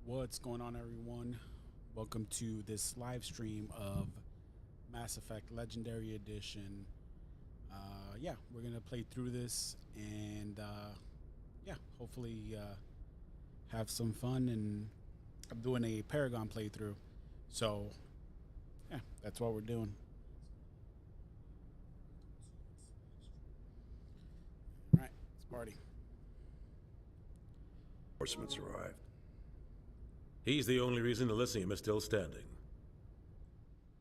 What's going on, everyone? Welcome to this live stream of Mass Effect Legendary Edition. Yeah, we're gonna play through this and yeah, hopefully have some fun. And I'm doing a Paragon playthrough, so yeah, that's what we're doing. All right, let's party. Reinforcements arrived. He's the only reason Elysium is still standing.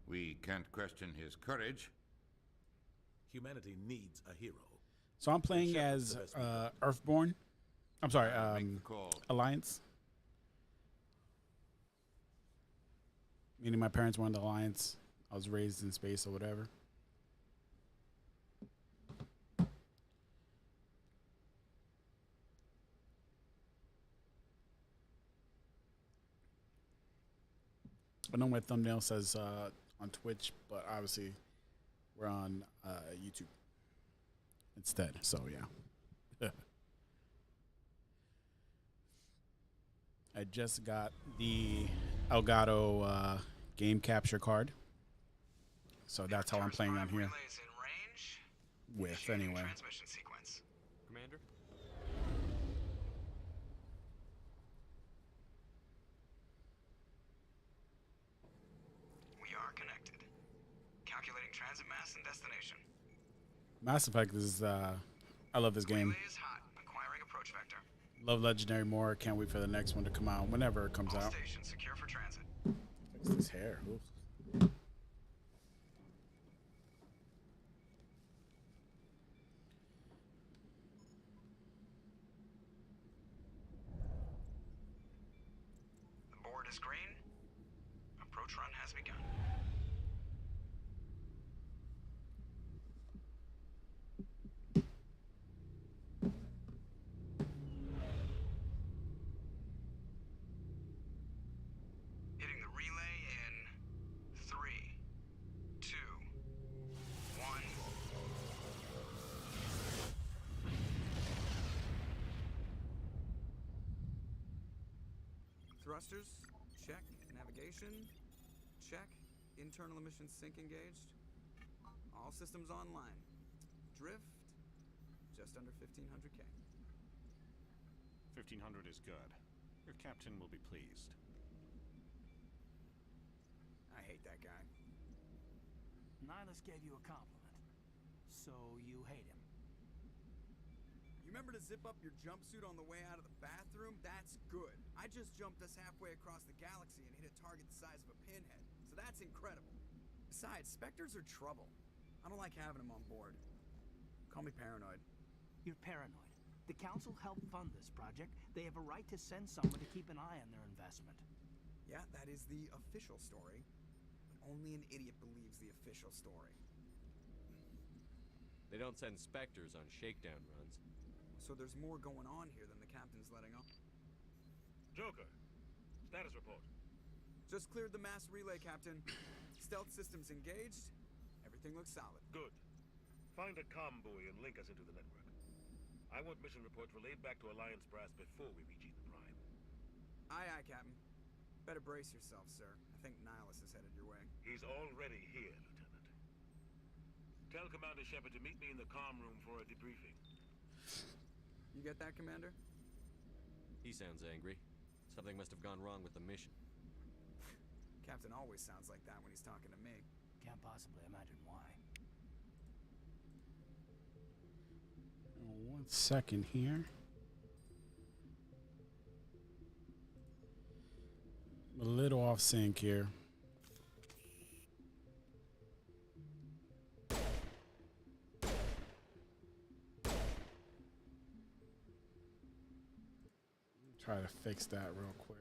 We can't question his courage. Humanity needs a hero. So I'm playing as Earthborn. I'm sorry, Make the call. Alliance. Meaning my parents were in the Alliance. I was raised in space or whatever. I know my thumbnail says on Twitch, but obviously we're on YouTube instead. So yeah. I just got the Elgato game capture card, so that's how I'm playing on here. With anyway. Transmission sequence. Commander? We are connected. Calculating transit mass and destination. Mass Effect is I love this game. Relay is hot. Acquiring approach vector. Love Legendary more. Can't wait for the next one to come out whenever it comes All out. stations secure for transit. Fix this hair. Oof. The board is green. Approach run has begun. Hitting the relay in 3, 2, 1. Thrusters, check. Navigation, check. Internal emissions sync engaged. All systems online. Drift, just under 1500K. 1500 is good. Your captain will be pleased. I hate that guy. Nihilus gave you a compliment, so you hate him. You remember to zip up your jumpsuit on the way out of the bathroom? That's good. I just jumped us halfway across the galaxy and hit a target the size of a pinhead, so that's incredible. Besides, Spectres are trouble. I don't like having them on board. Call me paranoid. You're paranoid. The Council helped fund this project. They have a right to send someone to keep an eye on their investment. Yeah, that is the official story. But only an idiot believes the official story. They don't send Spectres on shakedown runs. So there's more going on here than the captain's letting on. Joker, status report. Just cleared the mass relay, Captain. Stealth systems engaged. Everything looks solid. Good. Find a comm buoy and link us into the network. I want mission reports relayed back to Alliance brass before we reach Eden Prime. Aye, aye, Captain. Better brace yourself, sir. I think Nihilus is headed your way. He's already here, Lieutenant. Tell Commander Shepard to meet me in the comm room for a debriefing. You get that, Commander? He sounds angry. Something must have gone wrong with the mission. Captain always sounds like that when he's talking to me. Can't possibly imagine why. 1 second here. I'm a little off sync here. Try to fix that real quick.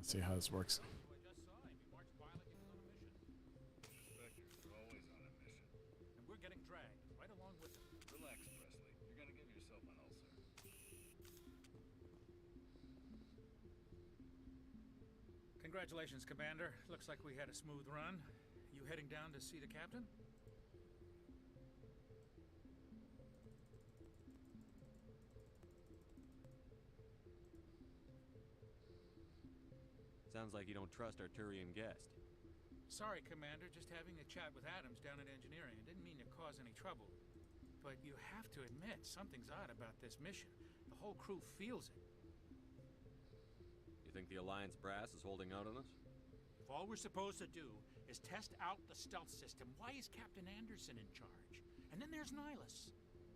Let's see how this works. Spectres are always on a mission. And we're getting dragged right along with them. Relax, Presley. You're gonna give yourself an ulcer. Congratulations, Commander. Looks like we had a smooth run. You heading down to see the captain? Sounds like you don't trust our Turian guest. Sorry, Commander. Just having a chat with Adams down at engineering. Didn't mean to cause any trouble. But you have to admit, something's odd about this mission. The whole crew feels it. You think the Alliance brass is holding out on us? If all we're supposed to do is test out the stealth system, why is Captain Anderson in charge? And then there's Nihilus.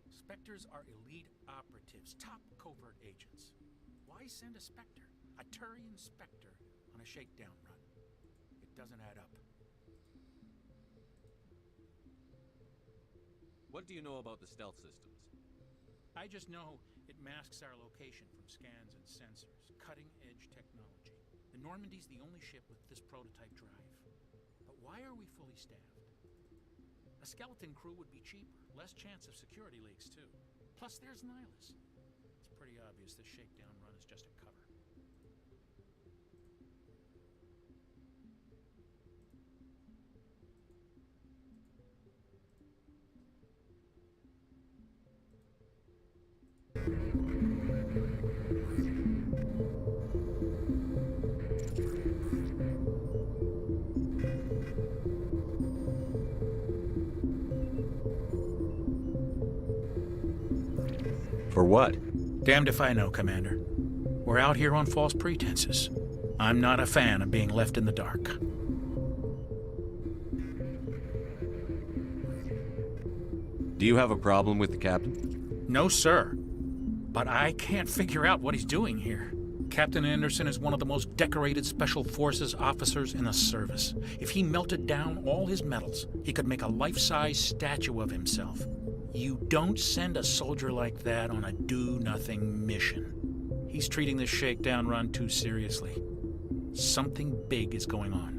Spectres are elite operatives, top covert agents. Why send a Spectre, a Turian Spectre, on a shakedown run? It doesn't add up. What do you know about the stealth systems? I just know it masks our location from scans and sensors. Cutting-edge technology. The Normandy's the only ship with this prototype drive. But why are we fully staffed? A skeleton crew would be cheaper. Less chance of security leaks, too. Plus, there's Nihilus. It's pretty obvious this shakedown run is just a cover. For what? Damned if I know, Commander. We're out here on false pretenses. I'm not a fan of being left in the dark. Do you have a problem with the captain? No, sir. But I can't figure out what he's doing here. Captain Anderson is one of the most decorated Special Forces officers in the service. If he melted down all his medals, he could make a life-size statue of himself. You don't send a soldier like that on a do-nothing mission. He's treating this shakedown run too seriously. Something big is going on.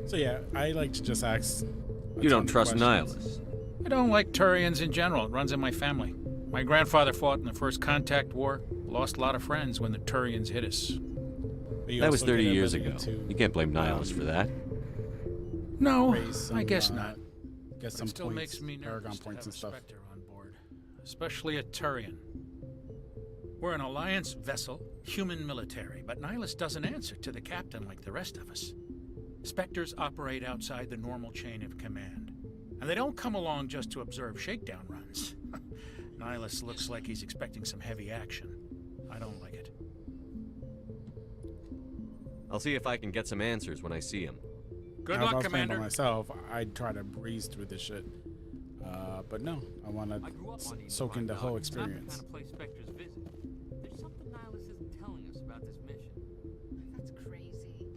So yeah, I like to just ask. You don't trust questions. Nihilus. I don't like Turians in general. It runs in my family. My grandfather fought in the First Contact War. Lost a lot of friends when the Turians hit us. But you That was also 30 get years ability ago. to, You can't blame Nihilus for that. No, raise some, I guess not. Get But some it still points, makes me Paragon nervous to points have and a stuff. Spectre on board, especially a Turian. We're an Alliance vessel, human military, but Nihilus doesn't answer to the captain like the rest of us. Spectres operate outside the normal chain of command, and they don't come along just to observe shakedown runs. Nihilus looks like he's expecting some heavy action. I don't like it. I'll see if I can get some answers when I see him. Good Now, if I luck, was playing by Commander. myself, I'd try to breeze through this shit. But no, I want I grew up to on soak in the whole experience. Not the kind of place Spectres visit. There's something Nihilus isn't telling us about this mission. That's crazy.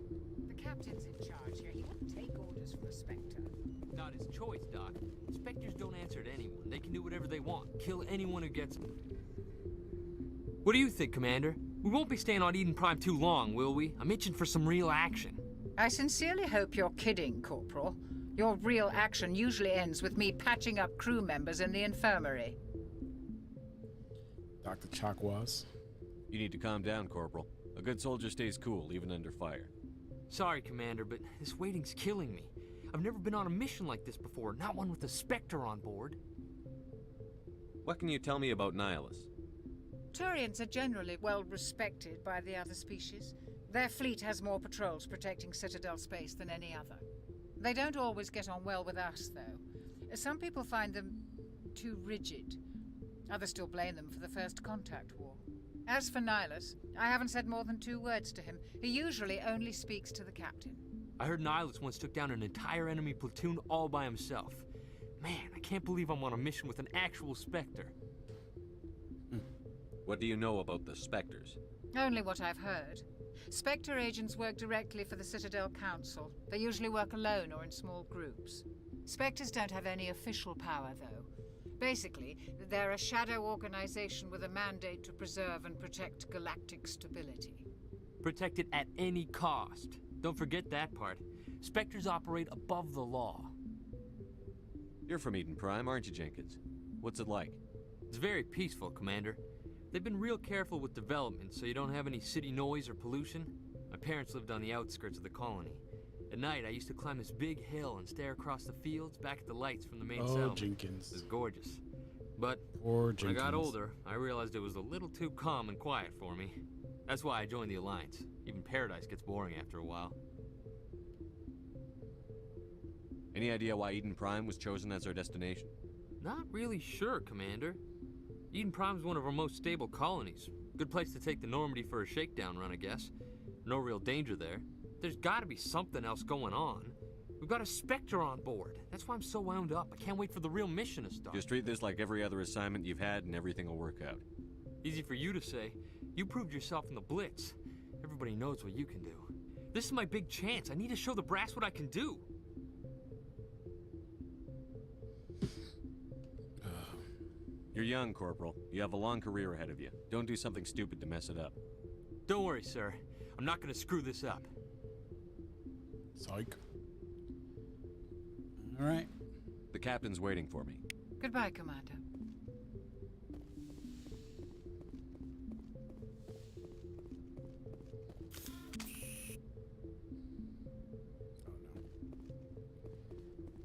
The captain's in charge here. He wouldn't take orders from a Spectre. Not his choice, Doc. Spectres don't answer to anyone. They can do whatever they want. Kill anyone who gets them. What do you think, Commander? We won't be staying on Eden Prime too long, will we? I'm itching for some real action. I sincerely hope you're kidding, Corporal. Your real action usually ends with me patching up crew members in the infirmary. Dr. Chakwas. You need to calm down, Corporal. A good soldier stays cool, even under fire. Sorry, Commander, but this waiting's killing me. I've never been on a mission like this before, not one with a Spectre on board. What can you tell me about Nihilus? Turians are generally well respected by the other species. Their fleet has more patrols protecting Citadel space than any other. They don't always get on well with us, though. Some people find them too rigid. Others still blame them for the First Contact War. As for Nihilus, I haven't said more than 2 words to him. He usually only speaks to the captain. I heard Nihilus once took down an entire enemy platoon all by himself. Man, I can't believe I'm on a mission with an actual Spectre. What do you know about the Spectres? Only what I've heard. Spectre agents work directly for the Citadel Council. They usually work alone or in small groups. Spectres don't have any official power, though. Basically, they're a shadow organization with a mandate to preserve and protect galactic stability. Protect it at any cost. Don't forget that part. Spectres operate above the law. You're from Eden Prime, aren't you, Jenkins? What's it like? It's very peaceful, Commander. They've been real careful with development, so you don't have any city noise or pollution. My parents lived on the outskirts of the colony. At night, I used to climb this big hill and stare across the fields back at the lights from the main settlement. Jenkins. It was gorgeous. But Poor when I got Jenkins. older, I realized it was a little too calm and quiet for me. That's why I joined the Alliance. Even Paradise gets boring after a while. Any idea why Eden Prime was chosen as our destination? Not really sure, Commander. Eden Prime's one of our most stable colonies. Good place to take the Normandy for a shakedown run, I guess. No real danger there. There's gotta be something else going on. We've got a Spectre on board. That's why I'm so wound up. I can't wait for the real mission to start. Just treat this like every other assignment you've had and everything will work out. Easy for you to say. You proved yourself in the Blitz. Everybody knows what you can do. This is my big chance. I need to show the brass what I can do. You're young, Corporal. You have a long career ahead of you. Don't do something stupid to mess it up. Don't worry, sir. I'm not gonna screw this up. Psych. All right. The captain's waiting for me. Goodbye, Commander.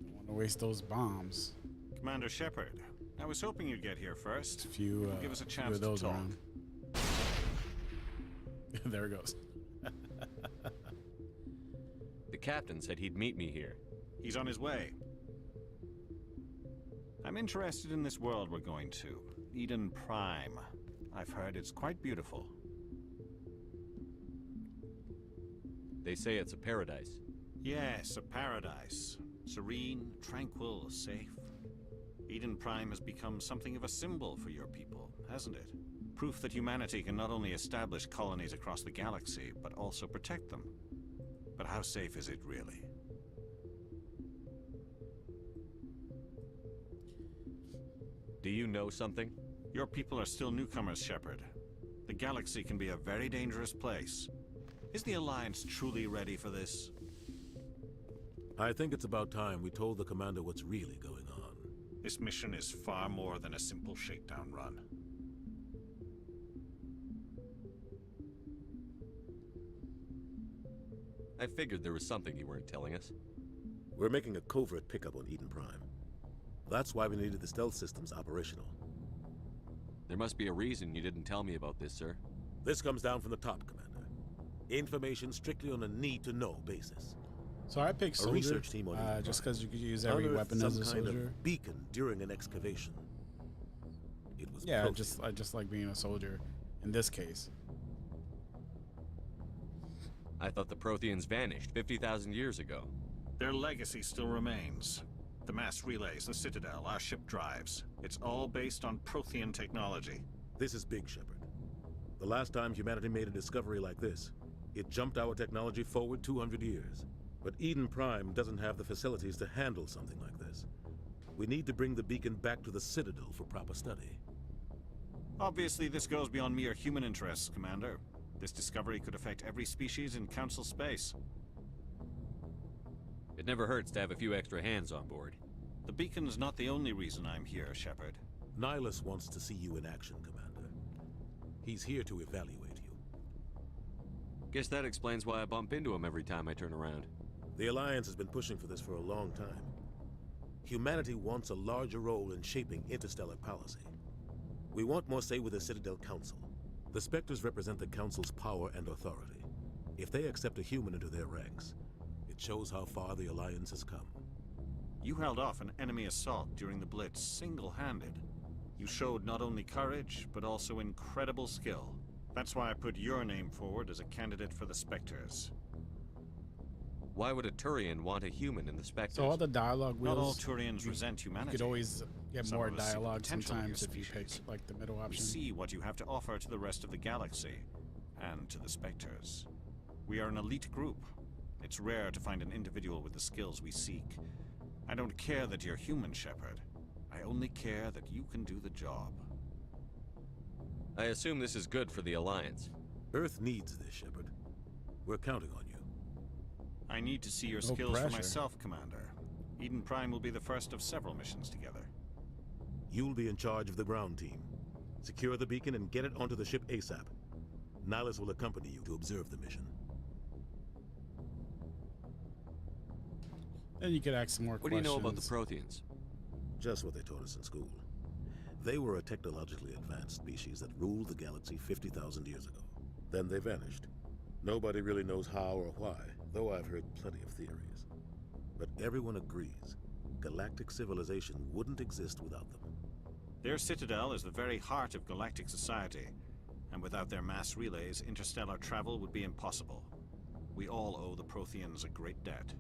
Don't want to waste those bombs. Commander Shepard, I was hoping you'd get here first. A few, Give us a few chance of those to talk. around. There it goes. The captain said he'd meet me here. He's on his way. I'm interested in this world we're going to. Eden Prime. I've heard it's quite beautiful. They say it's a paradise. Yes, a paradise. Serene, tranquil, safe. Eden Prime has become something of a symbol for your people, hasn't it? Proof that humanity can not only establish colonies across the galaxy, but also protect them. But how safe is it really? Do you know something? Your people are still newcomers, Shepard. The galaxy can be a very dangerous place. Is the Alliance truly ready for this? I think it's about time we told the commander what's really going on. This mission is far more than a simple shakedown run. I figured there was something you weren't telling us. We're making a covert pickup on Eden Prime. That's why we needed the stealth systems operational. There must be a reason you didn't tell me about this, sir. This comes down from the top, Commander. Information strictly on a need-to-know basis. So I picked soldier, research team on Eden just Prime because you could use every unearthed weapon as a some kind soldier. of beacon during an excavation. It was Yeah, Protean. I just like being a soldier in this case. I thought the Protheans vanished 50,000 years ago. Their legacy still remains. The mass relays, the Citadel, our ship drives. It's all based on Prothean technology. This is big, Shepard. The last time humanity made a discovery like this, it jumped our technology forward 200 years. But Eden Prime doesn't have the facilities to handle something like this. We need to bring the beacon back to the Citadel for proper study. Obviously, this goes beyond mere human interests, Commander. This discovery could affect every species in Council space. It never hurts to have a few extra hands on board. The beacon's not the only reason I'm here, Shepard. Nihilus wants to see you in action, Commander. He's here to evaluate you. Guess that explains why I bump into him every time I turn around. The Alliance has been pushing for this for a long time. Humanity wants a larger role in shaping interstellar policy. We want more say with the Citadel Council. The Spectres represent the Council's power and authority. If they accept a human into their ranks, it shows how far the Alliance has come. You held off an enemy assault during the Blitz single-handed. You showed not only courage, but also incredible skill. That's why I put your name forward as a candidate for the Spectres. Why would a Turian want a human in the Spectres? So all the dialogue wheels. Not all Turians resent humanity. You could always get Some more of us see the dialogue potential in sometimes your if you pick species. like the middle We option. see what you have to offer to the rest of the galaxy, and to the Spectres. We are an elite group. It's rare to find an individual with the skills we seek. I don't care that you're human, Shepard. I only care that you can do the job. I assume this is good for the Alliance. Earth needs this, Shepard. We're counting on you. I need to see your No skills pressure. for myself, Commander. Eden Prime will be the first of several missions together. You'll be in charge of the ground team. Secure the beacon and get it onto the ship ASAP. Nihilus will accompany you to observe the mission. Then you could ask some more What do you questions. know about the Protheans? Just what they taught us in school. They were a technologically advanced species that ruled the galaxy 50,000 years ago. Then they vanished. Nobody really knows how or why, though I've heard plenty of theories. But everyone agrees, galactic civilization wouldn't exist without them. Their citadel is the very heart of galactic society, and without their mass relays, interstellar travel would be impossible. We all owe the Protheans a great debt.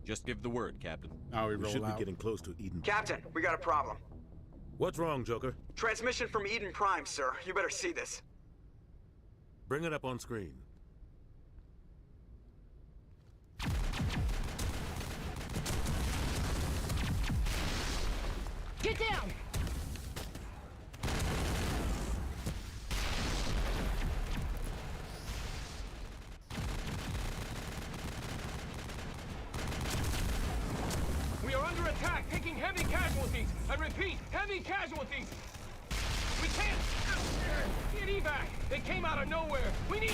Just give the word, Captain. Now we We roll should be out. getting close to Eden. Captain, we got a problem. What's wrong, Joker? Transmission from Eden Prime, sir. You better see this. Bring it up on screen. Get down! We are under attack, taking heavy casualties. I repeat, heavy casualties. We can't get evac. They came out of nowhere. We need...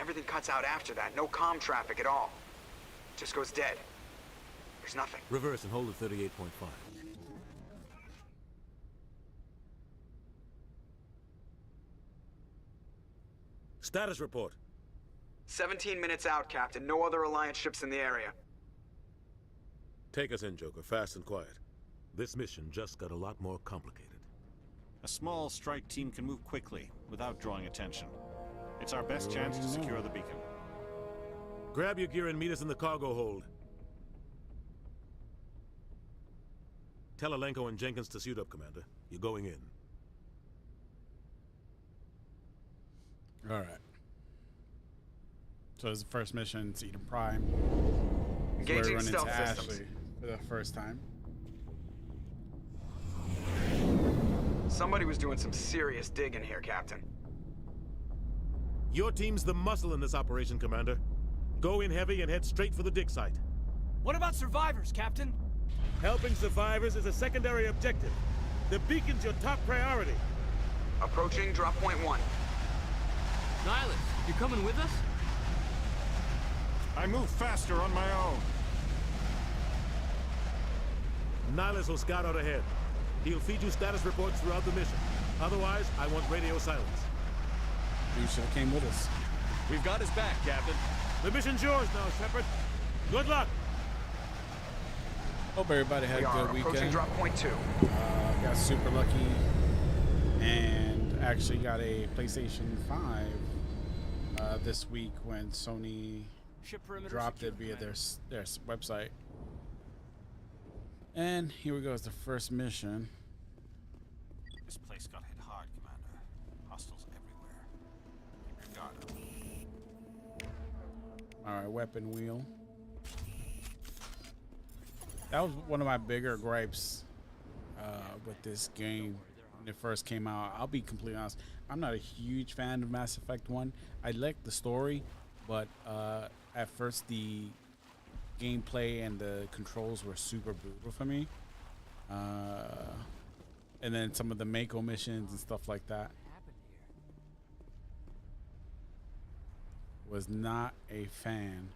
Everything cuts out after that. No comm traffic at all. Just goes dead. There's nothing. Reverse and hold at 38.5. Status report. 17 minutes out, Captain. No other Alliance ships in the area. Take us in, Joker, fast and quiet. This mission just got a lot more complicated. A small strike team can move quickly, without drawing attention. It's our best chance to secure the beacon. Grab your gear and meet us in the cargo hold. Tell Alenko and Jenkins to suit up, Commander. You're going in. All right. So it's the first mission. It's Eden Prime. Engaging We're running stealth into systems. Ashley for the first time. Somebody was doing some serious digging here, Captain. Your team's the muscle in this operation, Commander. Go in heavy and head straight for the dig site. What about survivors, Captain? Helping survivors is a secondary objective. The beacon's your top priority. Approaching drop point 1. Nihilus, you coming with us? I move faster on my own. Nihilus will scout out ahead. He'll feed you status reports throughout the mission. Otherwise, I want radio silence. You should have came with us. We've got his back, Captain. The mission's yours now, Shepard. Good luck. Hope everybody had We a are good approaching weekend. drop point 2. Got super lucky and actually got a PlayStation 5 this week when Sony Ship perimeter dropped it secure, via Commander. their website. And here we go. It's the first mission. This place got hit hard, Commander. Hostiles everywhere. Keep your guard up. All right, weapon wheel. That was one of my bigger gripes with this game when it first came out. I'll be completely honest. I'm not a huge fan of Mass Effect 1. I like the story, but at first the gameplay and the controls were super brutal for me. And then some of the Mako missions and stuff like that was not a fan.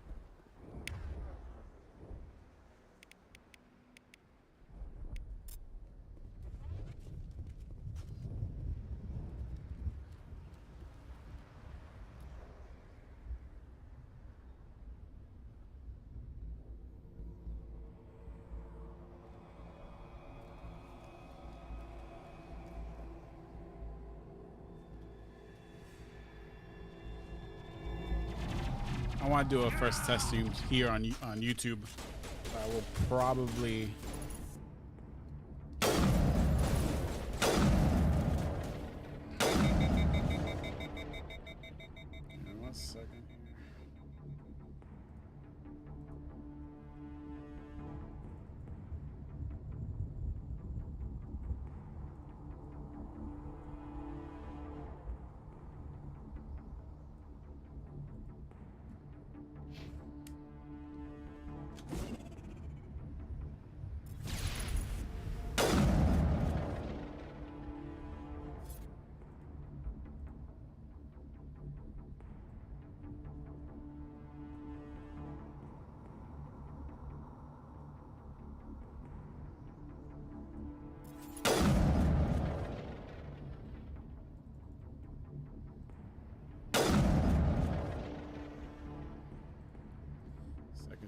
I want to do a first test stream here on YouTube. I will probably. One second.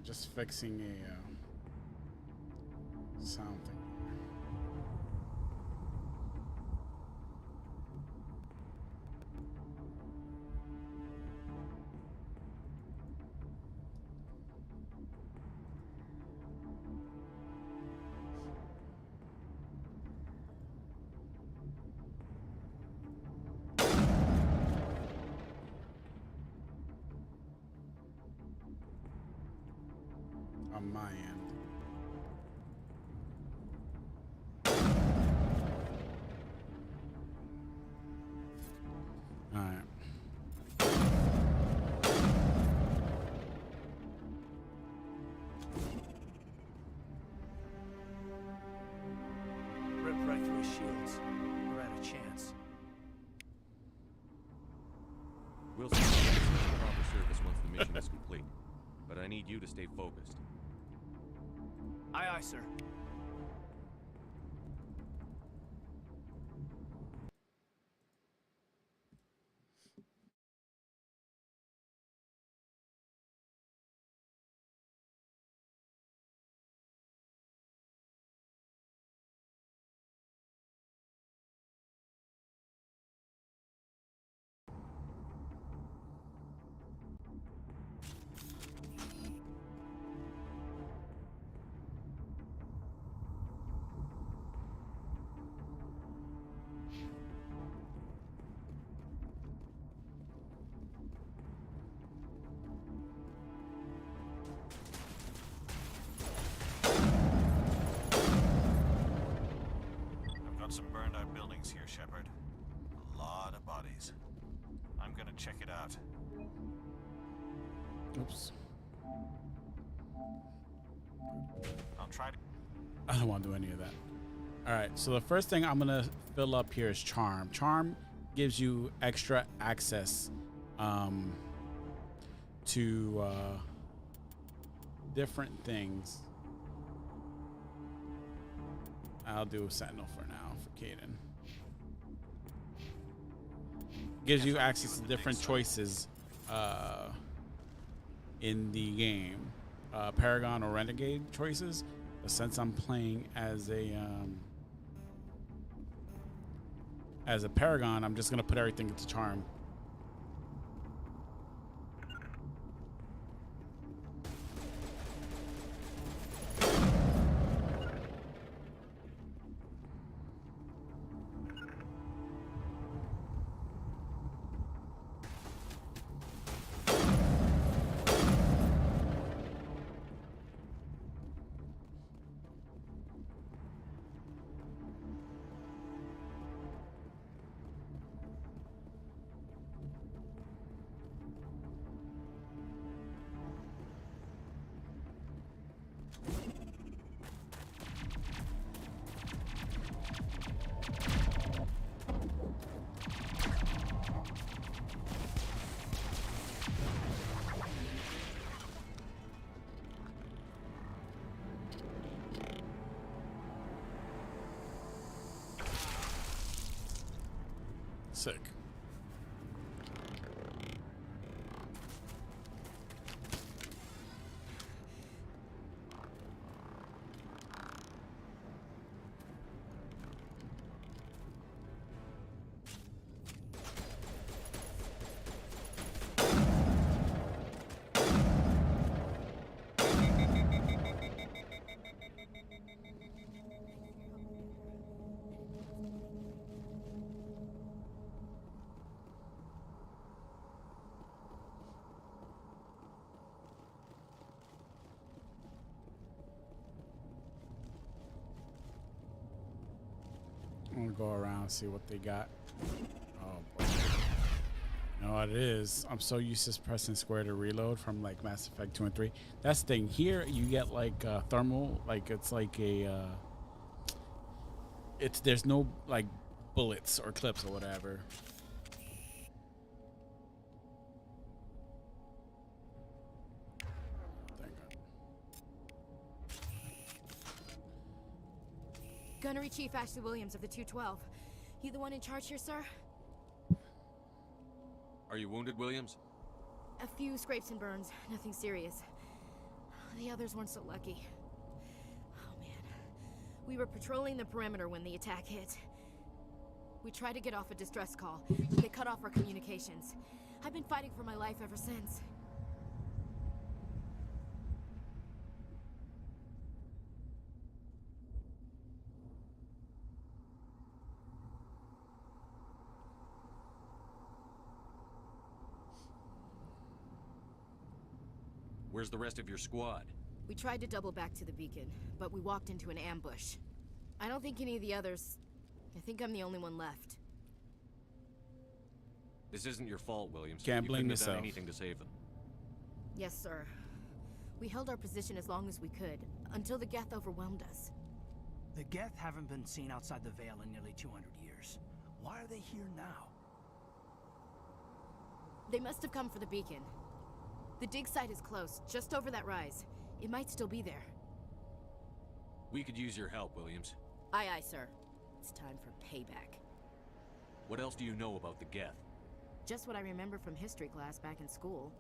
Just fixing a sound thing. On my end. All right. Rip right through his shields. We're out of chance. We'll see proper service once the mission is complete. But I need you to stay focused. Aye, aye, sir. Some burned out buildings here, Shepard. A lot of bodies. I'm gonna check it out. Oops. I'll try to. I don't want to do any of that. All right. So the first thing I'm gonna fill up here is charm. Charm gives you extra access to different things. I'll do Sentinel for now for Caden. Gives you access to different choices in the game, Paragon or Renegade choices. But since I'm playing as a Paragon, I'm just gonna put everything into Charm. Sick. gonna go around see what they got. Oh boy. You know what it is? I'm so used to pressing square to reload from like Mass Effect 2 and 3. That's the thing. Here you get like thermal, like it's like a there's no like bullets or clips or whatever. Gunnery Chief Ashley Williams of the 212. You the one in charge here, sir? Are you wounded, Williams? A few scrapes and burns, nothing serious. The others weren't so lucky. Oh man. We were patrolling the perimeter when the attack hit. We tried to get off a distress call, but they cut off our communications. I've been fighting for my life ever since. Where's the rest of your squad? We tried to double back to the beacon, but we walked into an ambush. I don't think any of the others... I think I'm the only one left. This isn't your fault, Williams. Can't blame you couldn't have done yourself. anything to save them. Yes, sir. We held our position as long as we could, until the Geth overwhelmed us. The Geth haven't been seen outside the Veil in nearly 200 years. Why are they here now? They must have come for the beacon. The dig site is close, just over that rise. It might still be there. We could use your help, Williams. Aye, aye, sir. It's time for payback. What else do you know about the Geth? Just what I remember from history class back in school.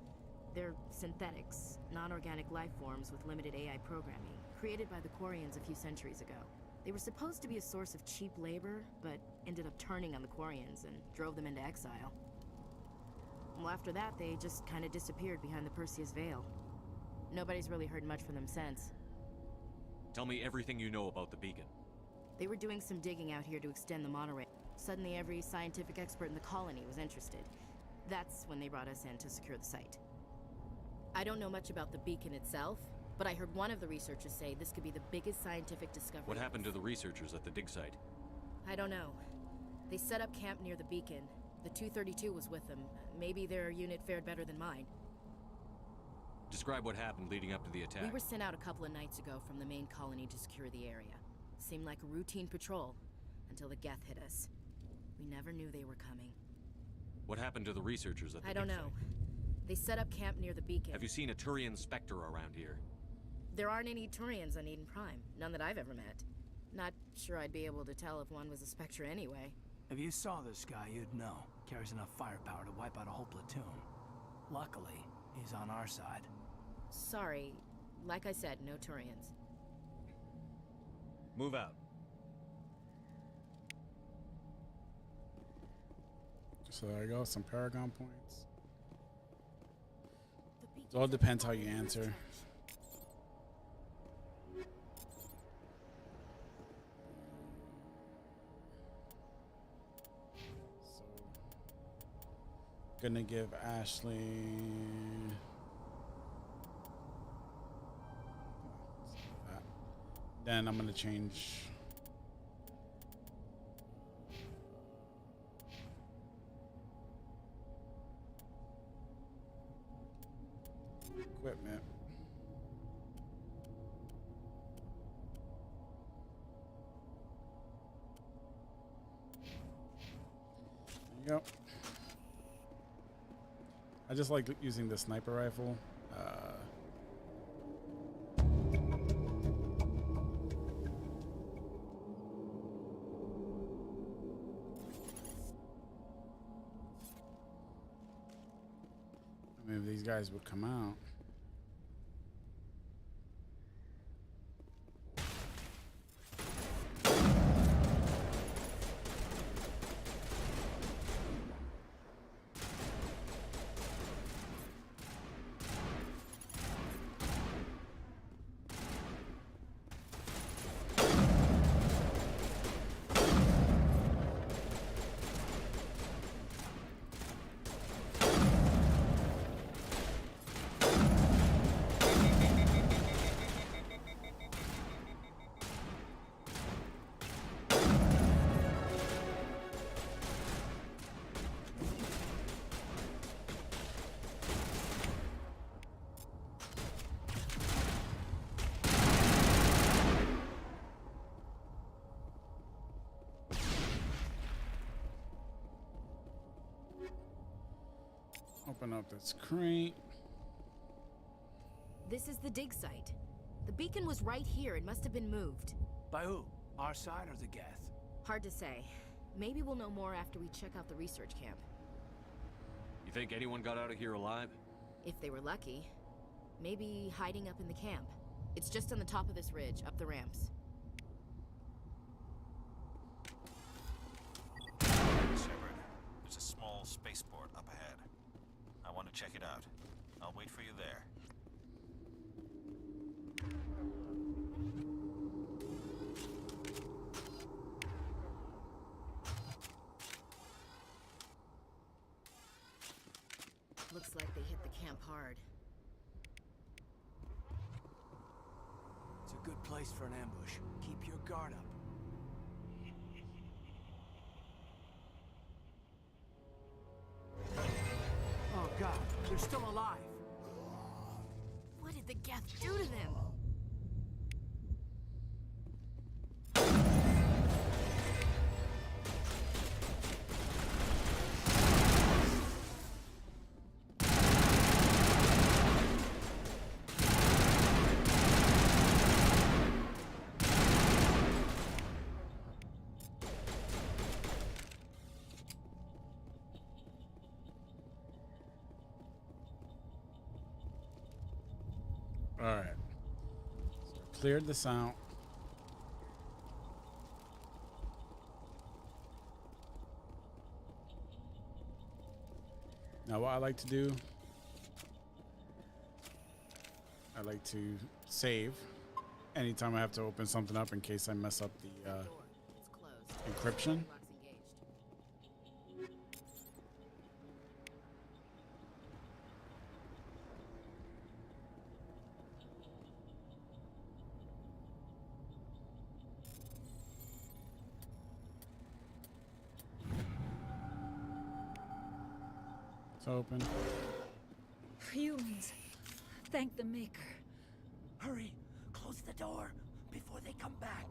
They're synthetics, non-organic life forms with limited AI programming, created by the Quarians a few centuries ago. They were supposed to be a source of cheap labor, but ended up turning on the Quarians and drove them into exile. Well, after that, they just kind of disappeared behind the Perseus Veil. Nobody's really heard much from them since. Tell me everything you know about the beacon. They were doing some digging out here to extend the monorail. Suddenly, every scientific expert in the colony was interested. That's when they brought us in to secure the site. I don't know much about the beacon itself, but I heard one of the researchers say this could be the biggest scientific discovery. What happened to the researchers at the dig site? I don't know. They set up camp near the beacon. The 232 was with them. Maybe their unit fared better than mine. Describe what happened leading up to the attack. We were sent out a couple of nights ago from the main colony to secure the area. Seemed like a routine patrol, until the Geth hit us. We never knew they were coming. What happened to the researchers at the I don't dig know. site? They set up camp near the beacon. Have you seen a Turian Spectre around here? There aren't any Turians on Eden Prime. None that I've ever met. Not sure I'd be able to tell if one was a Spectre anyway. If you saw this guy, you'd know. Carries enough firepower to wipe out a whole platoon. Luckily, he's on our side. Sorry. Like I said, no Turians. Move out. So there you go, some Paragon points. It all depends how you answer. Gonna give Ashley that. Then I'm gonna change equipment. There you go. I just like using the sniper rifle. I mean, if these guys would come out. Open up this crate. This is the dig site. The beacon was right here. It must have been moved. By who? Our side or the Geth? Hard to say. Maybe we'll know more after we check out the research camp. You think anyone got out of here alive? If they were lucky. Maybe hiding up in the camp. It's just on the top of this ridge, up the ramps. Shepard, there's a small spaceport up ahead. I want to check it out. I'll wait for you there. Looks like they hit the camp hard. It's a good place for an ambush. Keep your guard up. Oh god, they're still alive. What did the Geth do to them? All right. So cleared this out. Now, what I like to do, I like to save anytime I have to open something up in case I mess up the encryption. It's open. Humans. Thank the Maker. Hurry! Close the door before they come back.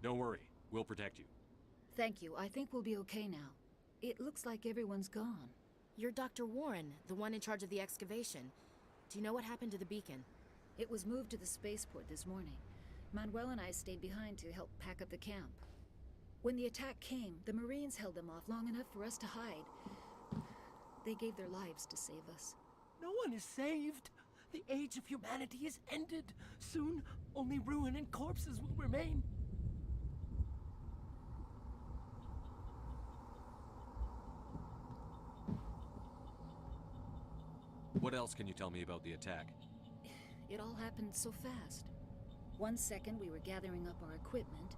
Don't worry. We'll protect you. Thank you. I think we'll be okay now. It looks like everyone's gone. You're Dr. Warren, the one in charge of the excavation. Do you know what happened to the beacon? It was moved to the spaceport this morning. Manuel and I stayed behind to help pack up the camp. When the attack came, the Marines held them off long enough for us to hide. They gave their lives to save us. No one is saved. The age of humanity is ended. Soon, only ruin and corpses will remain. What else can you tell me about the attack? It all happened so fast. 1 second we were gathering up our equipment.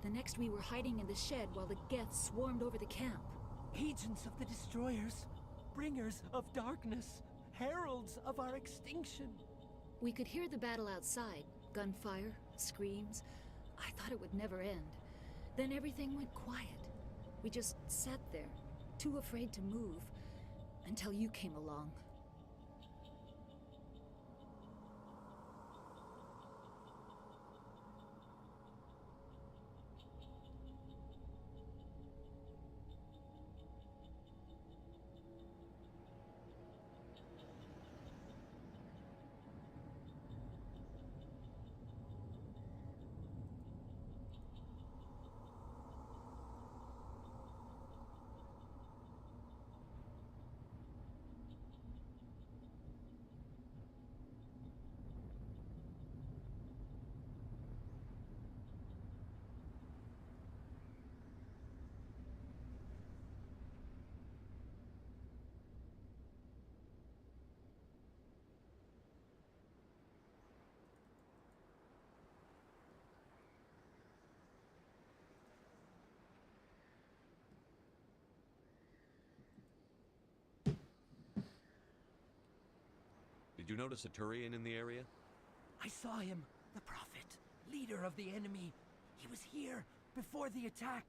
The next we were hiding in the shed while the Geth swarmed over the camp. Agents of the destroyers, bringers of darkness, heralds of our extinction. We could hear the battle outside. Gunfire, screams. I thought it would never end. Then everything went quiet. We just sat there, too afraid to move, until you came along. Did you notice a Turian in the area? I saw him, the Prophet, leader of the enemy. He was here before the attack.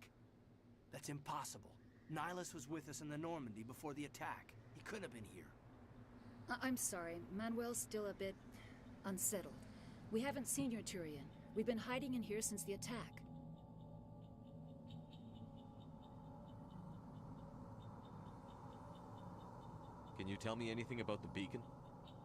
That's impossible. Nihilus was with us in the Normandy before the attack. He couldn't have been here. I'm sorry. Manuel's still a bit unsettled. We haven't seen your Turian. We've been hiding in here since the attack. Can you tell me anything about the beacon?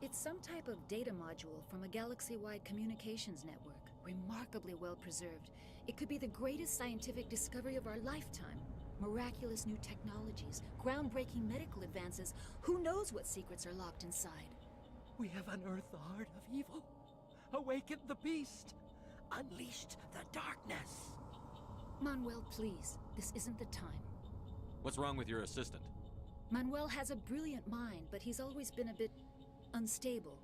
It's some type of data module from a galaxy-wide communications network, remarkably well preserved. It could be the greatest scientific discovery of our lifetime. Miraculous new technologies, groundbreaking medical advances. Who knows what secrets are locked inside? We have unearthed the heart of evil, awakened the beast, unleashed the darkness. Manuel, please, this isn't the time. What's wrong with your assistant? Manuel has a brilliant mind, but he's always been a bit unstable.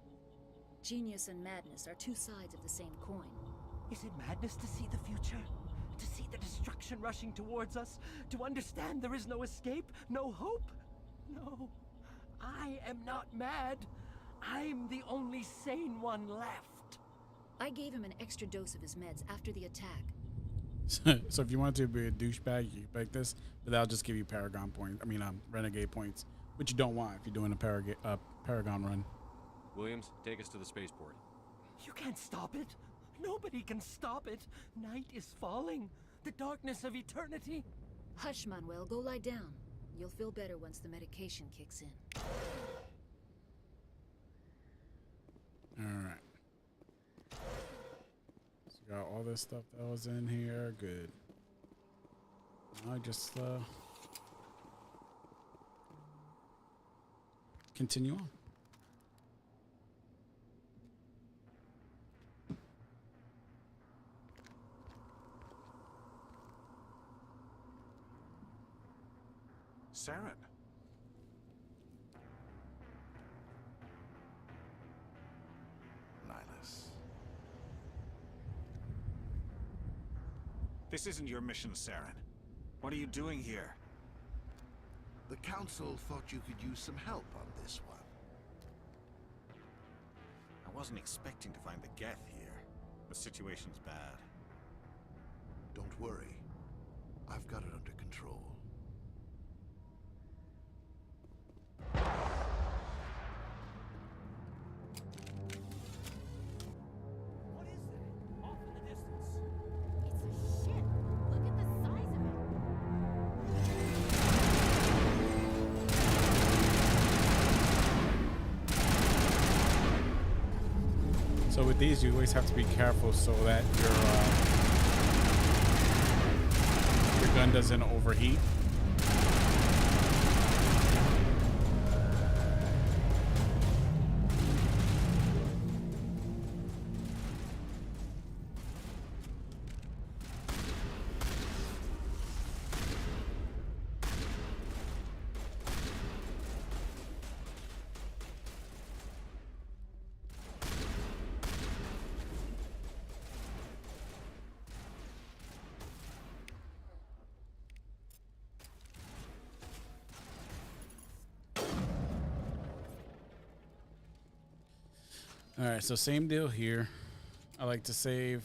Genius and madness are two sides of the same coin. Is it madness to see the future? To see the destruction rushing towards us? To understand there is no escape? No hope? No. I am not mad. I'm the only sane one left. I gave him an extra dose of his meds after the attack. So if you want to be a douchebag, you can pick this, but that'll just give you Paragon points. I mean, Renegade points, which you don't want if you're doing a Paragon run. Williams, take us to the spaceport. You can't stop it. Nobody can stop it. Night is falling. The darkness of eternity. Hush, Manuel. Go lie down. You'll feel better once the medication kicks in. All right. So got all this stuff that was in here. Good. Now I just continue on. Saren. Nihilus. This isn't your mission, Saren. What are you doing here? The Council thought you could use some help on this one. I wasn't expecting to find the Geth here. The situation's bad. Don't worry. I've got it under control. What is that? Off in the distance. It's a ship. Look at the size of it. So with these, you always have to be careful so that your gun doesn't overheat. All right, so same deal here. I like to save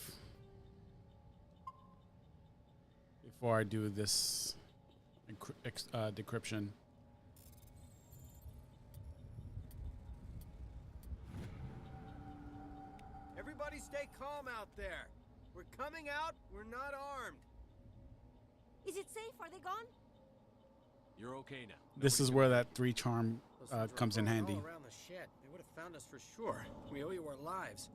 before I do this decryption. Everybody stay calm out there. We're coming out. We're not armed. Is it safe? Are they gone? You're okay now. This is where that 3 charm comes in handy. All around the shed. They would have found us for sure. We owe you our lives.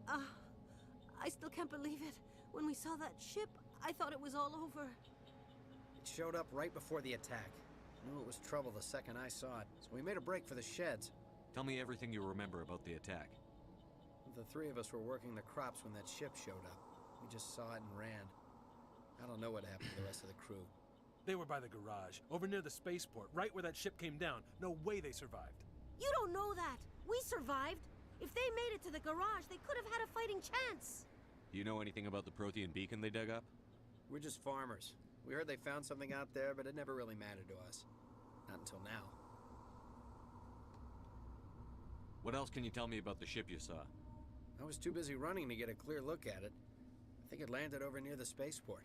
I still can't believe it. When we saw that ship, I thought it was all over. It showed up right before the attack. I knew it was trouble the second I saw it, so we made a break for the sheds. Tell me everything you remember about the attack. The 3 of us were working the crops when that ship showed up. We just saw it and ran. I don't know what happened to the rest of the crew. They were by the garage, over near the spaceport, right where that ship came down. No way they survived. You don't know that. We survived. If they made it to the garage, they could have had a fighting chance. Do you know anything about the Prothean beacon they dug up? We're just farmers. We heard they found something out there, but it never really mattered to us. Not until now. What else can you tell me about the ship you saw? I was too busy running to get a clear look at it. I think it landed over near the spaceport.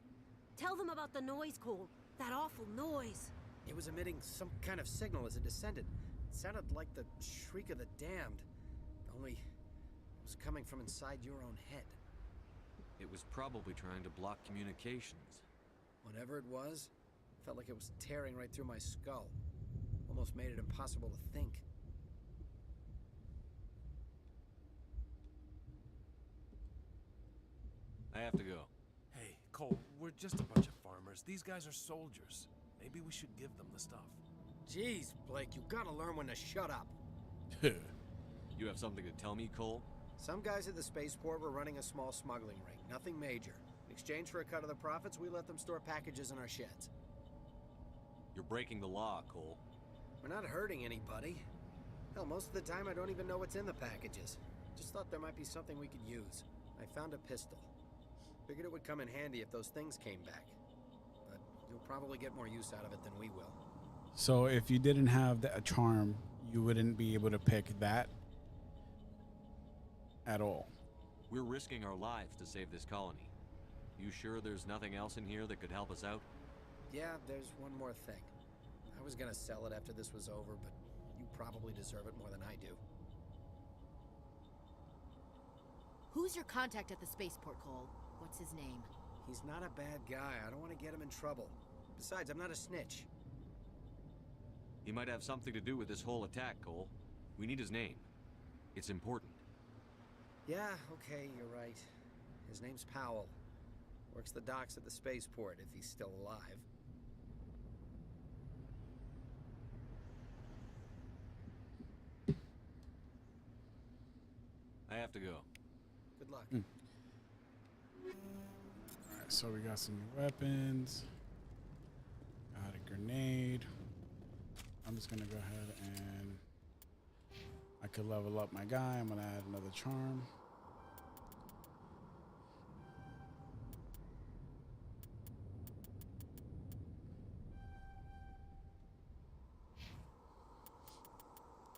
Tell them about the noise, Cole. That awful noise. It was emitting some kind of signal as it descended. It sounded like the shriek of the damned. Only it was coming from inside your own head. It was probably trying to block communications. Whatever it was, felt like it was tearing right through my skull. Almost made it impossible to think. I have to go. Hey, Cole, we're just a bunch of farmers. These guys are soldiers. Maybe we should give them the stuff. Jeez, Blake, you gotta learn when to shut up. You have something to tell me, Cole? Some guys at the spaceport were running a small smuggling ring, nothing major. In exchange for a cut of the profits, we let them store packages in our sheds. You're breaking the law, Cole. We're not hurting anybody. Hell, most of the time I don't even know what's in the packages. Just thought there might be something we could use. I found a pistol. Figured it would come in handy if those things came back. But you'll probably get more use out of it than we will. So if you didn't have a charm, you wouldn't be able to pick that at all. We're risking our lives to save this colony. You sure there's nothing else in here that could help us out? Yeah, there's one more thing. I was gonna sell it after this was over, but you probably deserve it more than I do. Who's your contact at the spaceport, Cole? What's his name? He's not a bad guy. I don't want to get him in trouble. Besides, I'm not a snitch. He might have something to do with this whole attack, Cole. We need his name. It's important. Yeah, okay, you're right. His name's Powell. Works the docks at the spaceport, if he's still alive. I have to go. Good luck. Alright, so we got some new weapons. Got a grenade. I'm just gonna go ahead and I could level up my guy. I'm gonna add another charm.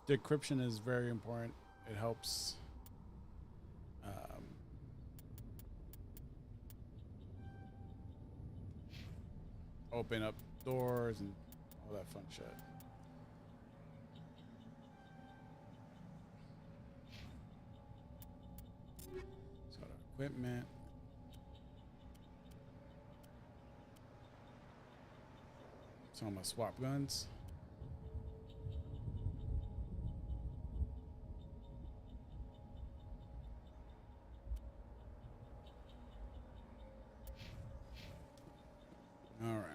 Decryption is very important. It helps open up doors and all that fun shit. Sort of equipment. So I'm gonna swap guns. All right.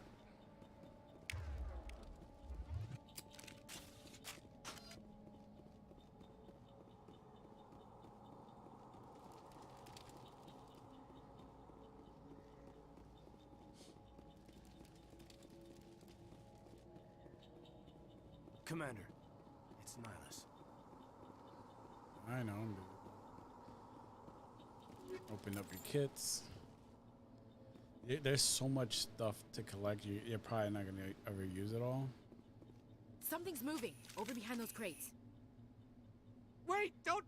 Commander, it's Nihilus. I know. Open up your kits. There's so much stuff to collect. You're probably not gonna ever use it all. Something's moving over behind those crates. Wait! Don't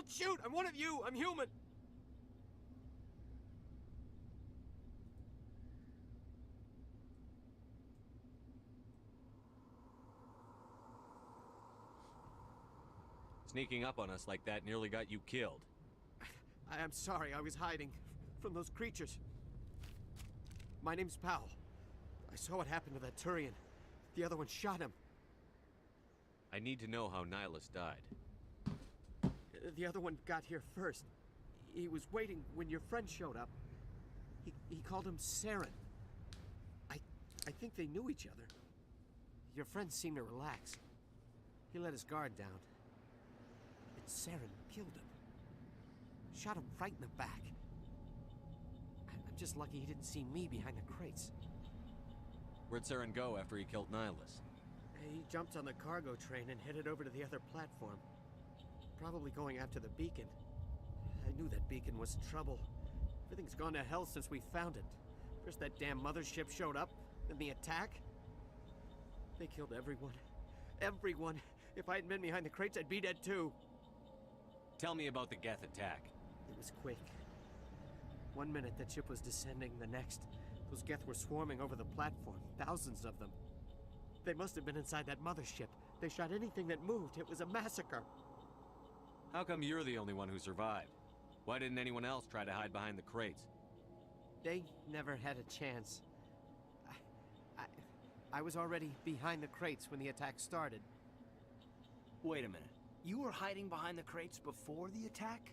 shoot! I'm one of you! I'm human! Sneaking up on us like that nearly got you killed. I'm sorry, I was hiding from those creatures. My name's Powell. I saw what happened to that Turian. The other one shot him. I need to know how Nihilus died. The other one got here first. He was waiting when your friend showed up. He called him Saren. I think they knew each other. Your friend seemed to relax. He let his guard down. And Saren killed him. Shot him right in the back. I'm just lucky he didn't see me behind the crates. Where'd Saren go after he killed Nihilus? He jumped on the cargo train and headed over to the other platform. Probably going after the beacon. I knew that beacon was in trouble. Everything's gone to hell since we found it. First that damn mothership showed up, then the attack. They killed everyone. Everyone. If I hadn't been behind the crates, I'd be dead too. Tell me about the Geth attack. It was quick. 1 minute that ship was descending, the next, those Geth were swarming over the platform. Thousands of them. They must have been inside that mothership. They shot anything that moved. It was a massacre. How come you're the only one who survived? Why didn't anyone else try to hide behind the crates? They never had a chance. I was already behind the crates when the attack started. Wait a minute. You were hiding behind the crates before the attack?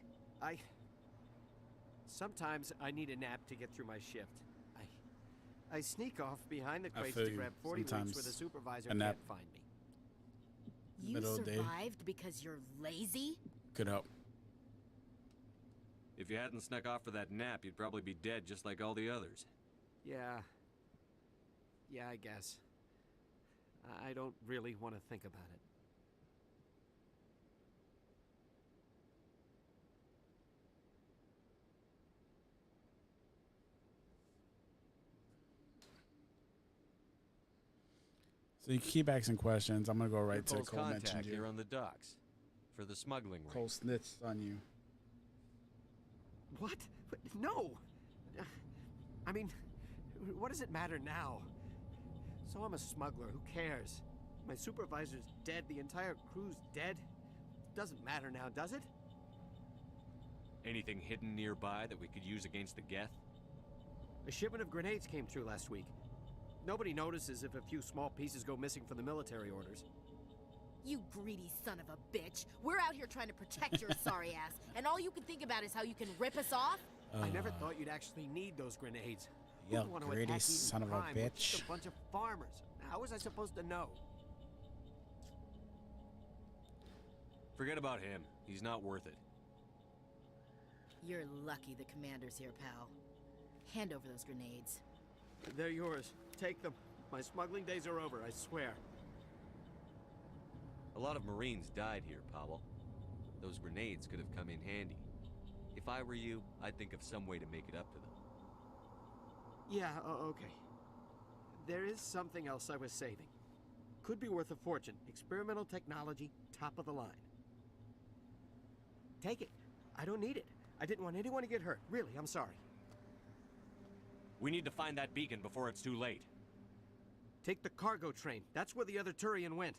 Sometimes I need a nap to get through my shift. I sneak off behind the crates feel to you. grab 40 weeks Sometimes where the supervisor a nap. can't find me. You Middle of the day. survived because you're lazy? Could help. If you hadn't snuck off for that nap, you'd probably be dead just like all the others. Yeah. Yeah, I guess. I don't really want to think about it. So you keep asking questions. I'm gonna go right to Cole's Cole mentioned contact you. here on the docks for the smuggling ring. Cole snitched on you. What? No! I mean, what does it matter now? So I'm a smuggler, who cares? My supervisor's dead, the entire crew's dead. Doesn't matter now, does it? Anything hidden nearby that we could use against the Geth? A shipment of grenades came through last week. Nobody notices if a few small pieces go missing from the military orders. You greedy son of a bitch. We're out here trying to protect your sorry ass, and all you can think about is how you can rip us off? I never thought you'd actually need those grenades. You Who'd want to greedy attack son Eden of a Prime with bitch. just a bunch of farmers. How was I supposed to know? Forget about him. He's not worth it. You're lucky the commander's here, pal. Hand over those grenades. They're yours. Take them. My smuggling days are over, I swear. A lot of Marines died here, Powell. Those grenades could have come in handy. If I were you, I'd think of some way to make it up to them. Yeah, okay. There is something else I was saving. Could be worth a fortune. Experimental technology, top of the line. Take it. I don't need it. I didn't want anyone to get hurt. Really, I'm sorry. We need to find that beacon before it's too late. Take the cargo train. That's where the other Turian went.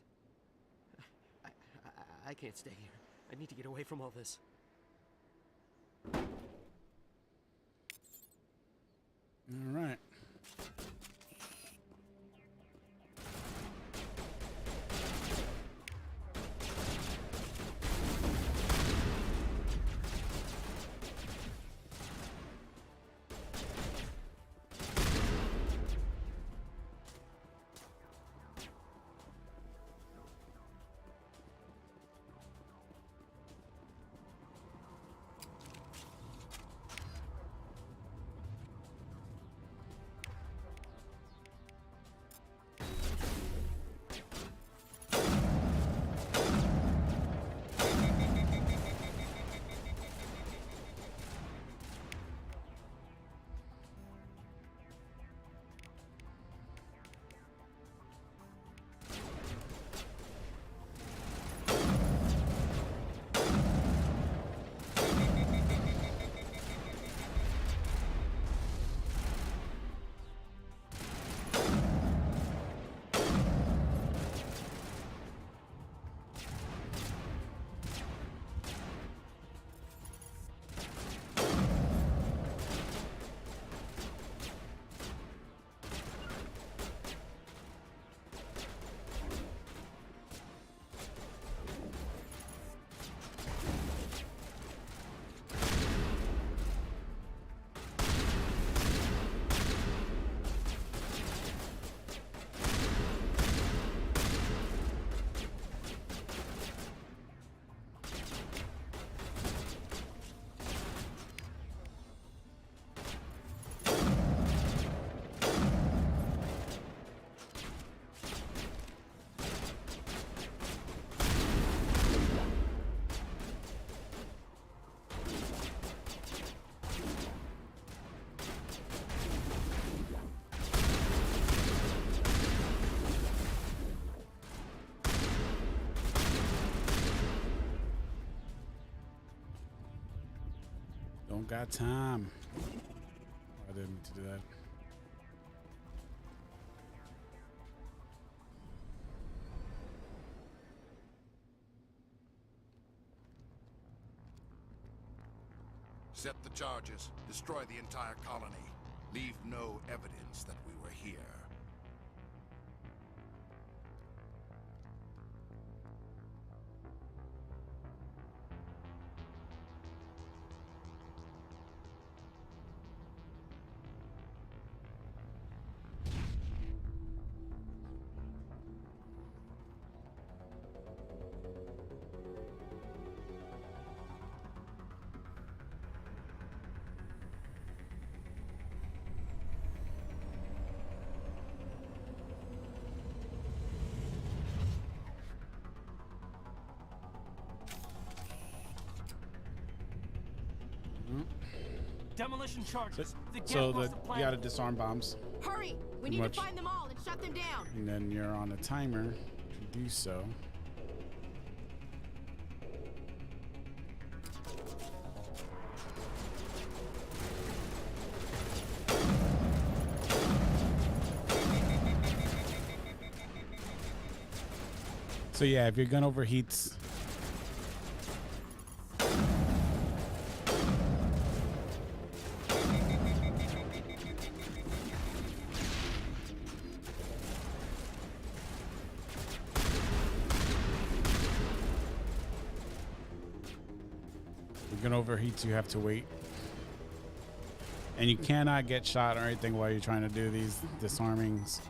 I can't stay here. I need to get away from all this. All right. Don't got time. I didn't mean to do that. Set the charges. Destroy the entire colony. Leave no evidence that we were here. Demolition charges. The So Geth the lost the you planet. gotta disarm bombs, Hurry! We Pretty need much. to find them all and shut them down. and then you're on a timer to do so. So yeah, if your gun overheats, your gun overheats, you have to wait. And you cannot get shot or anything while you're trying to do these disarmings.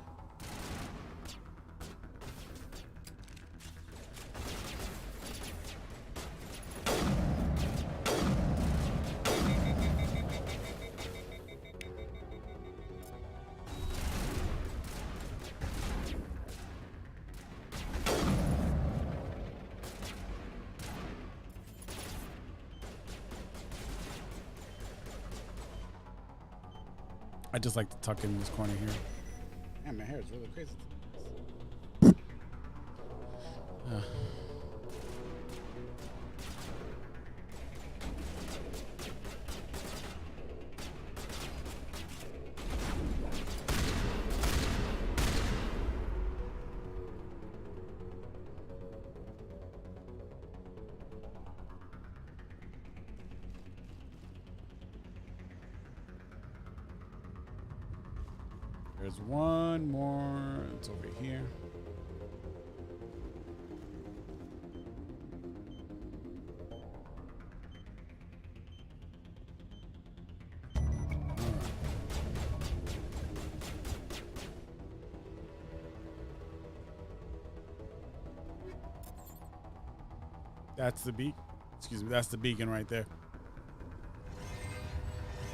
I just like to tuck in this corner here. Man, my hair is really crazy. There's one more. It's over here. That's the beacon. Excuse me. That's the beacon right there.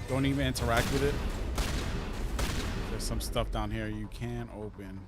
Don't even interact with it. There's some stuff down here you can open.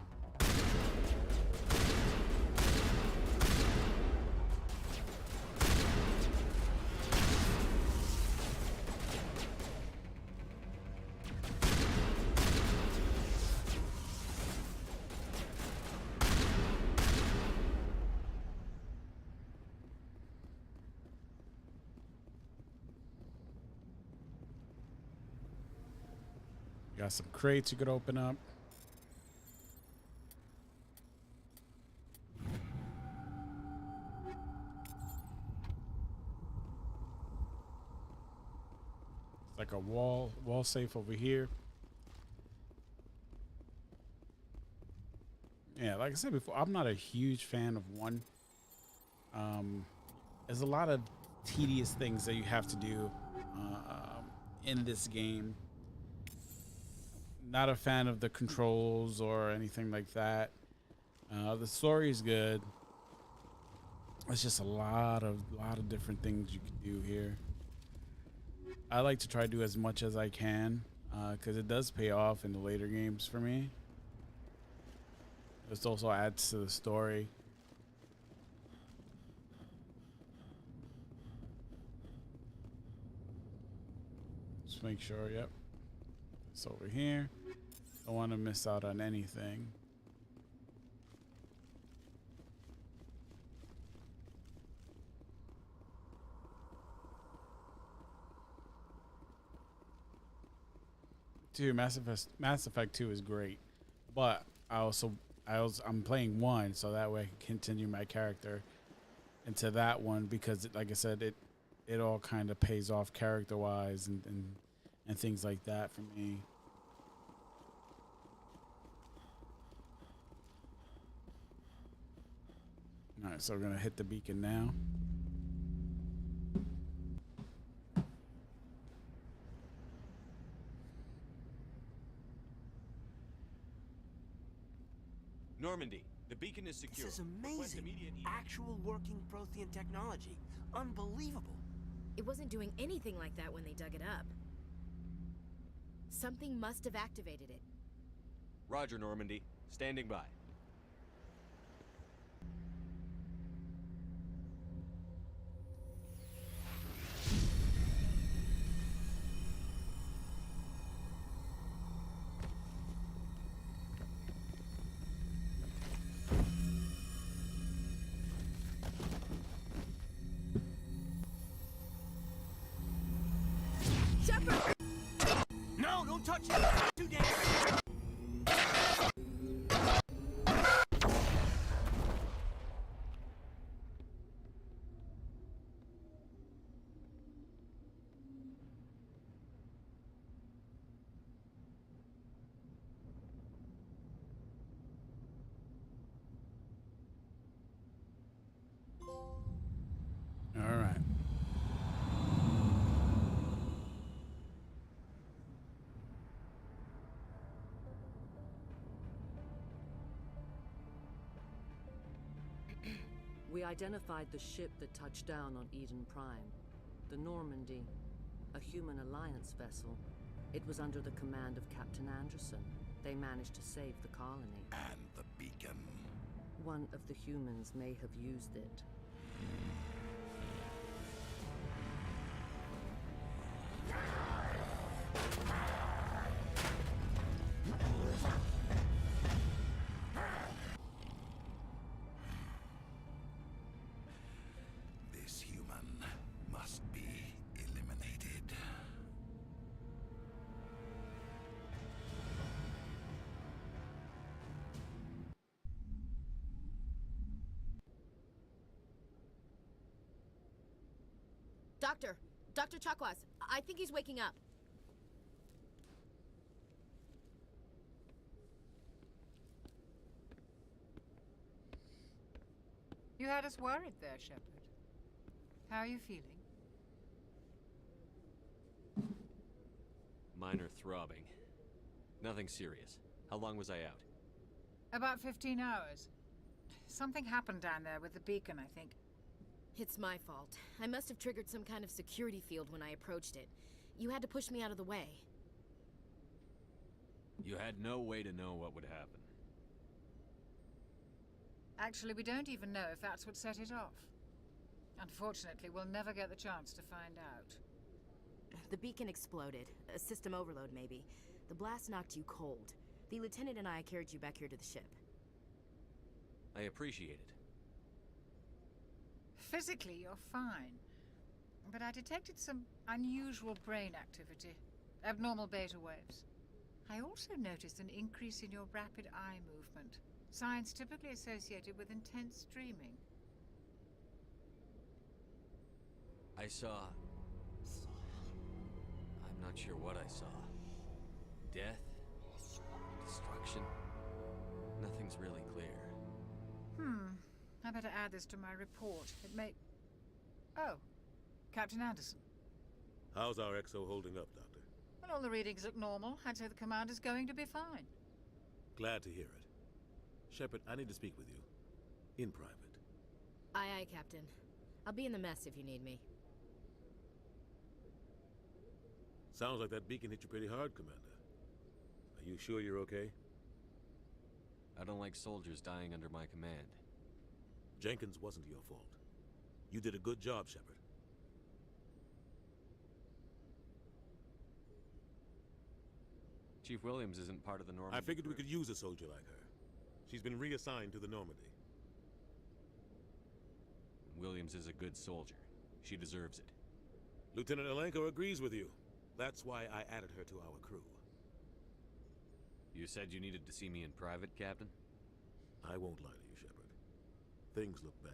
Got some crates you could open up. It's like a wall safe over here. Yeah, like I said before, I'm not a huge fan of one. There's a lot of tedious things that you have to do in this game. Not a fan of the controls or anything like that. The story is good. It's just a lot of different things you can do here. I like to try to do as much as I can because it does pay off in the later games for me. This also adds to the story. Just make sure, yep. It's over here. Don't want to miss out on anything. Dude, Mass Effect 2 is great, but I'm playing 1, so that way I can continue my character into that one because, like I said, it all kind of pays off character wise and things like that for me. All right, so we're gonna hit the beacon now. Normandy, the beacon is secure. This is Request amazing. immediate Actual working Prothean technology. Unbelievable. It wasn't doing anything like that when they dug it up. Something must have activated it. Roger, Normandy. Standing by. touch it! Too dangerous! All right. We identified the ship that touched down on Eden Prime. The Normandy. A human alliance vessel. It was under the command of Captain Anderson. They managed to save the colony. And the beacon. One of the humans may have used it. This human must be eliminated. Dr. Chakwas, I think he's waking up. You had us worried there, Shepard. How are you feeling? Minor throbbing. Nothing serious. How long was I out? About 15 hours. Something happened down there with the beacon, I think. It's my fault. I must have triggered some kind of security field when I approached it. You had to push me out of the way. You had no way to know what would happen. Actually, we don't even know if that's what set it off. Unfortunately, we'll never get the chance to find out. The beacon exploded. A system overload, maybe. The blast knocked you cold. The lieutenant and I carried you back here to the ship. I appreciate it. Physically, you're fine. But I detected some unusual brain activity. Abnormal beta waves. I also noticed an increase in your rapid eye movement. Signs typically associated with intense dreaming. I saw... I'm not sure what I saw. Death? Destruction? Nothing's really clear. I better add this to my report. It may... Oh, Captain Anderson. How's our XO holding up, Doctor? Well, all the readings look normal. I'd say the commander's going to be fine. Glad to hear it. Shepard, I need to speak with you. In private. Aye, aye, Captain. I'll be in the mess if you need me. Sounds like that beacon hit you pretty hard, Commander. Are you sure you're okay? I don't like soldiers dying under my command. Jenkins wasn't your fault. You did a good job, Shepard. Chief Williams isn't part of the Normandy. I figured group. we could use a soldier like her. She's been reassigned to the Normandy. Williams is a good soldier. She deserves it. Lieutenant Alenko agrees with you. That's why I added her to our crew. You said you needed to see me in private, Captain? I won't lie to you, Shepard. Things look bad.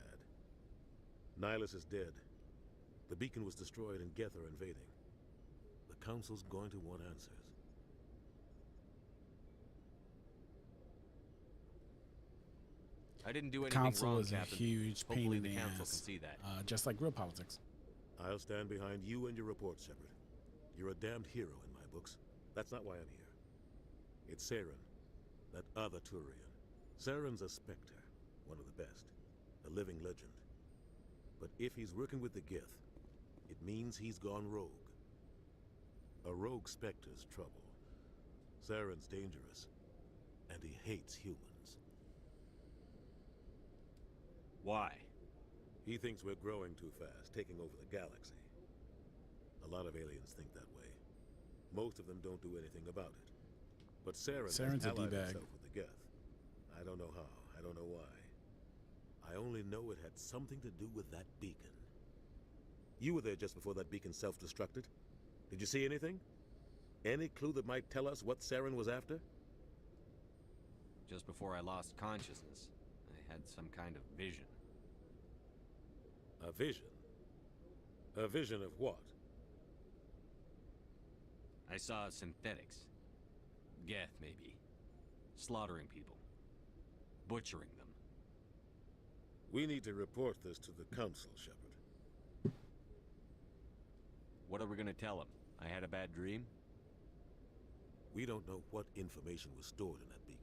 Nihilus is dead. The beacon was destroyed and Geth are invading. The Council's going to want answers. I didn't do anything Council wrong, is Captain. a huge pain Hopefully in the the Council ass, can see that. just like real politics. I'll stand behind you and your report, Shepard. You're a damned hero in my books. That's not why I'm here. It's Saren, that other Turian. Saren's a Spectre, one of the best, a living legend. But if he's working with the Geth, it means he's gone rogue. A rogue Spectre's trouble. Saren's dangerous, and he hates humans. Why? He thinks we're growing too fast, taking over the galaxy. A lot of aliens think that way. Most of them don't do anything about it. But Saren's a allied D-bag. himself with the Geth. I don't know how, I don't know why. I only know it had something to do with that beacon. You were there just before that beacon self-destructed. Did you see anything? Any clue that might tell us what Saren was after? Just before I lost consciousness, I had some kind of vision. A vision? A vision of what? I saw synthetics. Geth, maybe. Slaughtering people. Butchering them. We need to report this to the Council, Shepard. What are we gonna tell them? I had a bad dream? We don't know what information was stored in that beacon.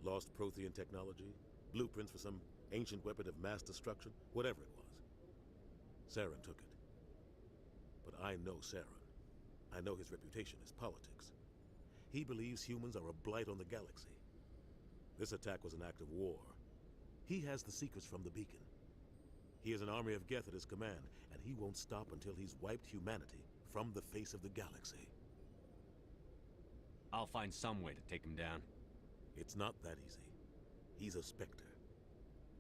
Lost Prothean technology, blueprints for some ancient weapon of mass destruction, whatever it was. Saren took it. But I know Saren. I know his reputation is politics. He believes humans are a blight on the galaxy. This attack was an act of war. He has the secrets from the beacon. He has an army of Geth at his command, and he won't stop until he's wiped humanity from the face of the galaxy. I'll find some way to take him down. It's not that easy. He's a Spectre.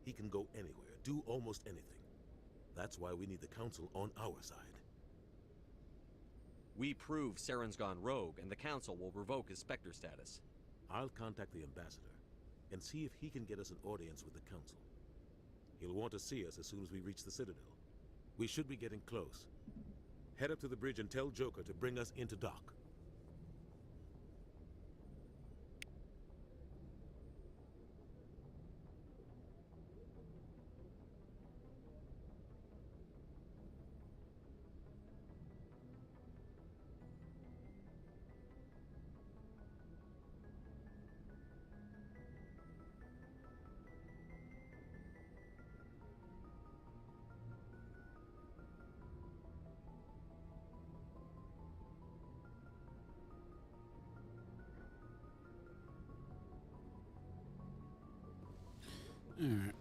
He can go anywhere, do almost anything. That's why we need the Council on our side. We prove Saren's gone rogue, and the Council will revoke his Spectre status. I'll contact the Ambassador and see if he can get us an audience with the Council. He'll want to see us as soon as we reach the Citadel. We should be getting close. Head up to the bridge and tell Joker to bring us into dock. Alright.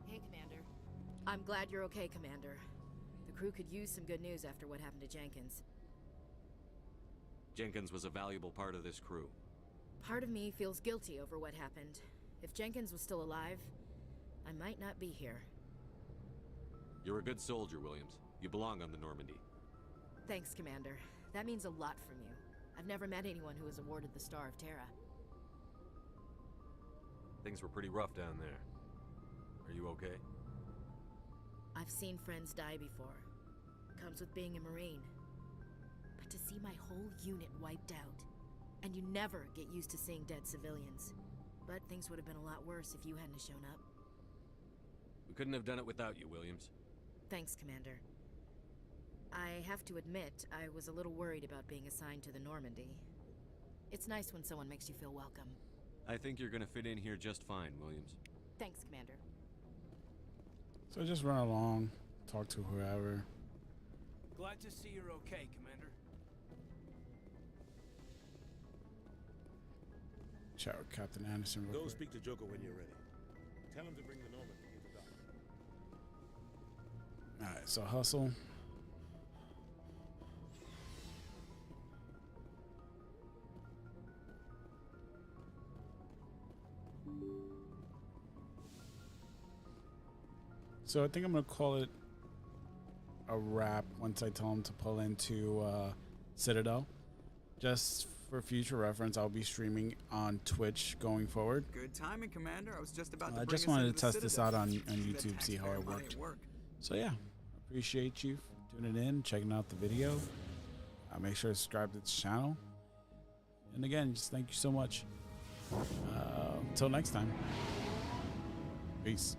Hey, Commander. I'm glad you're okay, Commander. The crew could use some good news after what happened to Jenkins. Jenkins was a valuable part of this crew. Part of me feels guilty over what happened. If Jenkins was still alive, I might not be here. You're a good soldier, Williams. You belong on the Normandy. Thanks, Commander. That means a lot from you. I've never met anyone who was awarded the Star of Terra. Things were pretty rough down there. Are you okay? I've seen friends die before. Comes with being a Marine. But to see my whole unit wiped out, and you never get used to seeing dead civilians. But things would have been a lot worse if you hadn't shown up. We couldn't have done it without you, Williams. Thanks, Commander. I have to admit, I was a little worried about being assigned to the Normandy. It's nice when someone makes you feel welcome. I think you're gonna fit in here just fine, Williams. Thanks, Commander. So just run along, talk to whoever. Glad to see you're okay, Commander. Chat with Captain Anderson real Go quick. speak to Joker when you're ready. Tell him to bring the Normandy into dock. Alright, so hustle. So I think I'm gonna call it a wrap once I tell him to pull into Citadel. Just for future reference, I'll be streaming on Twitch going forward. Good timing, Commander. I was just about to I bring just us wanted to into the test this Citadel. out on The YouTube, see how taxpayer it money worked. at work. So yeah, appreciate you for tuning in, checking out the video. Make sure to subscribe to the channel. And again, just thank you so much. Until next time. Peace.